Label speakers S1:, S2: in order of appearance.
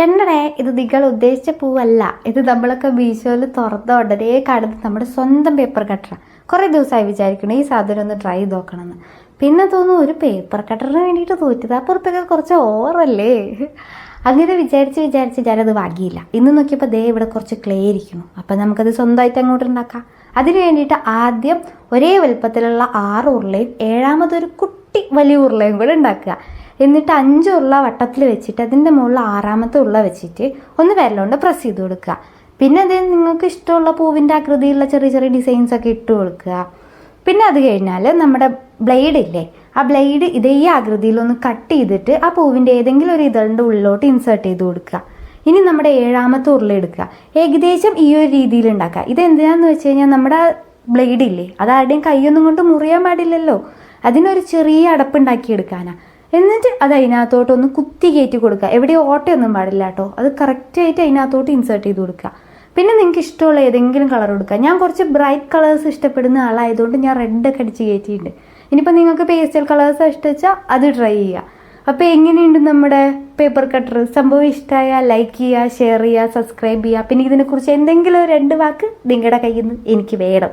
S1: രണ്ടടേ ഇത് നിങ്ങൾ ഉദ്ദേശിച്ച പൂവല്ല. ഇത് നമ്മളൊക്കെ മീശോയിൽ തുറന്ന ഉടനെ കാണുന്നത് നമ്മുടെ സ്വന്തം പേപ്പർ കട്ടറാണ്. കുറേ ദിവസമായി വിചാരിക്കണം ഈ സാധനം ഒന്ന് ട്രൈ ചെയ്ത് നോക്കണമെന്ന്. പിന്നെ തോന്നുന്നു ഒരു പേപ്പർ കട്ടറിന് വേണ്ടിയിട്ട് 140 കുറച്ച് ഓവറല്ലേ. അങ്ങനെ വിചാരിച്ച് ഞാനത് വാങ്ങിയില്ല. ഇന്ന് നോക്കിയപ്പോൾ ദേ ഇവിടെ കുറച്ച് ക്ലേ ഇരിക്കുന്നു. അപ്പം നമുക്കത് സ്വന്തമായിട്ട് അങ്ങോട്ട് ഉണ്ടാക്കാം. അതിന് വേണ്ടിയിട്ട് ആദ്യം ഒരേ വലുപ്പത്തിലുള്ള 6 ഉരുളയും 7ാമതൊരു കുട്ടി വലിയ ഉരുളയും കൂടെ ഉണ്ടാക്കുക. എന്നിട്ട് 5 ഉരുള വട്ടത്തിൽ വെച്ചിട്ട് അതിൻ്റെ മുകളിൽ 6ാമത്തെ ഉരുള വെച്ചിട്ട് ഒന്ന് വിരലുകൊണ്ട് പ്രസ് ചെയ്ത് കൊടുക്കുക. പിന്നെ അത് നിങ്ങൾക്ക് ഇഷ്ടമുള്ള പൂവിൻ്റെ ആകൃതിയിലുള്ള ചെറിയ ചെറിയ ഡിസൈൻസ് ഒക്കെ ഇട്ട് കൊടുക്കുക. പിന്നെ അത് കഴിഞ്ഞാൽ നമ്മുടെ ബ്ലേഡ് ഇല്ലേ, ആ ബ്ലേഡ് ഇതേ ആകൃതിയിലൊന്ന് കട്ട് ചെയ്തിട്ട് ആ പൂവിൻ്റെ ഏതെങ്കിലും ഒരു ഇതളിൻ്റെ ഉള്ളിലോട്ട് ഇൻസേർട്ട് ചെയ്ത് കൊടുക്കുക. ഇനി നമ്മുടെ 7ാമത്തെ ഉരുള എടുക്കുക. ഏകദേശം ഈ ഒരു രീതിയിൽ ഉണ്ടാക്കുക. ഇതെന്തിനാന്ന് വെച്ച് കഴിഞ്ഞാൽ നമ്മുടെ ബ്ലേഡ് ഇല്ലേ, അത് ആരുടെയും കൈയൊന്നും കൊണ്ട് മുറിയാൻ പാടില്ലല്ലോ. അതിനൊരു ചെറിയ അടപ്പുണ്ടാക്കിയെടുക്കാനാണ്. എന്നിട്ട് അത് അതിനകത്തോട്ടൊന്ന് കുത്തി കയറ്റി കൊടുക്കുക. എവിടെയോ ഓട്ടയൊന്നും പാടില്ല കേട്ടോ. അത് കറക്റ്റായിട്ട് അതിനകത്തോട്ട് ഇൻസേർട്ട് ചെയ്ത് കൊടുക്കുക. പിന്നെ നിങ്ങൾക്ക് ഇഷ്ടമുള്ള ഏതെങ്കിലും കളർ കൊടുക്കുക. ഞാൻ കുറച്ച് ബ്രൈറ്റ് കളേഴ്സ് ഇഷ്ടപ്പെടുന്ന ആളായതുകൊണ്ട് ഞാൻ റെഡൊക്കെ അടിച്ച് കയറ്റിയിട്ടുണ്ട്. ഇനിയിപ്പോൾ നിങ്ങൾക്ക് പേസ്റ്റൽ കളേഴ്സ് ഇഷ്ടം അത് ട്രൈ ചെയ്യുക. അപ്പോൾ എങ്ങനെയുണ്ട് നമ്മുടെ പേപ്പർ കട്ടർ? സംഭവം ഇഷ്ടമായാൽ ലൈക്ക് ചെയ്യുക, ഷെയർ ചെയ്യുക, സബ്സ്ക്രൈബ് ചെയ്യുക. പിന്നെ ഇതിനെക്കുറിച്ച് എന്തെങ്കിലും 2 വാക്ക് നിങ്ങളുടെ കയ്യിൽ നിന്ന് എനിക്ക് വേണം.